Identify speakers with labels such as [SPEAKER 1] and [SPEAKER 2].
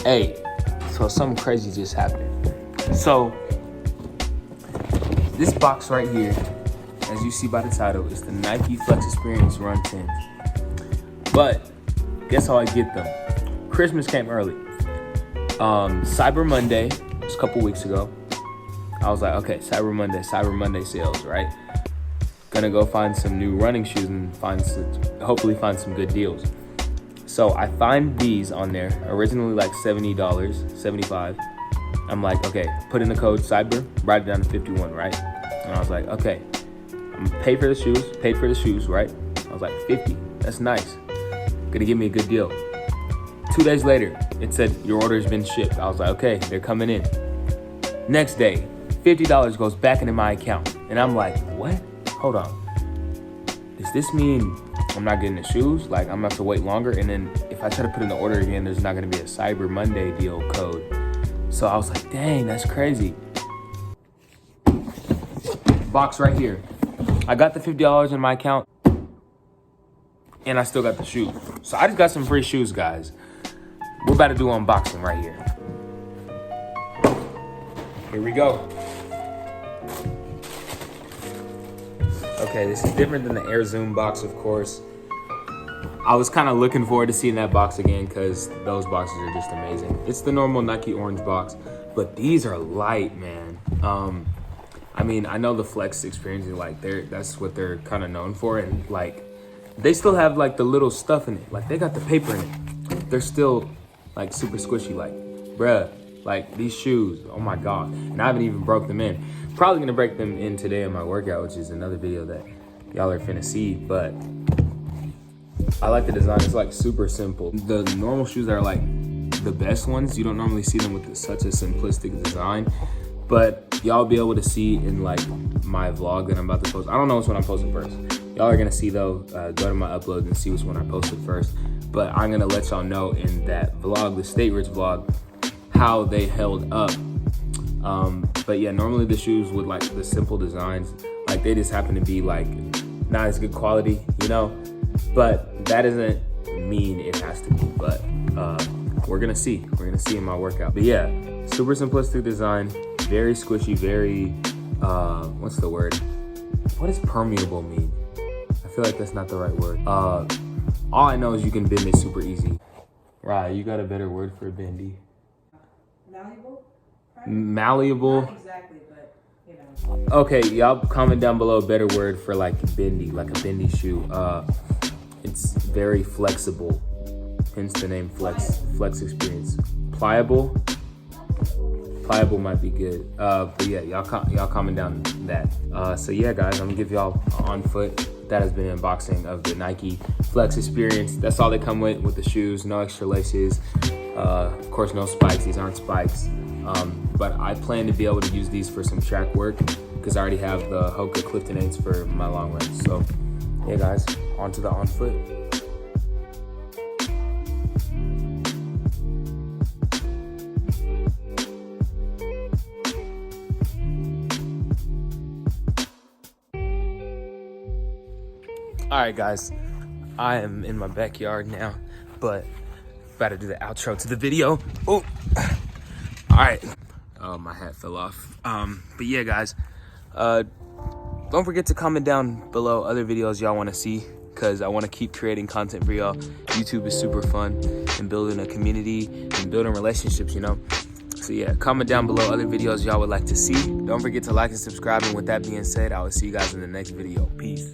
[SPEAKER 1] Hey, so something crazy just happened. So this box right here, as you see by the title, is the Nike Flex Experience Run 10. But guess how I get them? Christmas came early. Cyber Monday was a couple weeks ago. I was like, okay, Cyber Monday sales, right? Gonna go find some new running shoes and hopefully find some good deals. So I find these on there, originally like $70, $75. I'm like, okay, put in the code Cyber, write it down to 51, right? And I was like, okay, I'm gonna paid for the shoes, right? I was like, 50, that's nice. Gonna give me a good deal. 2 days later, it said your order has been shipped. I was like, okay, they're coming in. Next day, $50 goes back into my account. And I'm like, what? Hold on. Does this mean I'm not getting the shoes? Like, I'm gonna have to wait longer? And then if I try to put in the order again, there's not gonna be a Cyber Monday deal code. So I was like, dang, that's crazy. Box right here. I got the $50 in my account and I still got the shoes. So I just got some free shoes, guys. We're about to do unboxing right here. Here we go. Okay, this is different than the Air Zoom box, of course. I was kind of looking forward to seeing that box again because those boxes are just amazing. It's the normal Nike orange box, but these are light, man. I mean, I know the Flex Experience, like that's what they're kind of known for, and like they still have like the little stuff in it. Like they got the paper in it. They're still like super squishy, like bruh. Like these shoes, oh my God. And I haven't even broke them in. Probably gonna break them in today in my workout, which is another video that y'all are finna see, but I like the design. It's like super simple. The normal shoes that are like the best ones, you don't normally see them with such a simplistic design, but y'all be able to see in like my vlog that I'm about to post. I don't know which one I'm posting first. Y'all are gonna see though, go to my upload and see which one I posted first. But I'm gonna let y'all know in that vlog, the State Rich vlog, how they held up. But yeah, normally the shoes with like the simple designs, like they just happen to be like not as good quality, you know? But that doesn't mean it has to be, but we're gonna see in my workout. But yeah, super simplistic design, very squishy, very, what's the word? What does permeable mean? I feel like that's not the right word. All I know is you can bend it super easy. Right, you got a better word for bendy?
[SPEAKER 2] Malleable?
[SPEAKER 1] Malleable?
[SPEAKER 2] Not exactly, but you know.
[SPEAKER 1] Okay, y'all comment down below a better word for like bendy, like a bendy shoe. It's very flexible, hence the name Flex Experience. Pliable might be good. But yeah, y'all comment down that. So yeah, guys, I'm gonna give y'all on foot. That has been an unboxing of the Nike Flex Experience. That's all they come with the shoes, no extra laces. Of course, no spikes. These aren't spikes. But I plan to be able to use these for some track work because I already have the Hoka Clifton 8s for my long runs. So yeah, guys, on to the on foot. All right, guys, I am in my backyard now, but about to do the outro to the video. Oh, all right. Oh, my hat fell off. But yeah, guys, don't forget to comment down below other videos y'all want to see, because I want to keep creating content for y'all. YouTube is super fun, and building a community and building relationships, you know. So yeah, comment down below other videos y'all would like to see. Don't forget to like and subscribe, and with that being said, I will see you guys in the next video. Peace.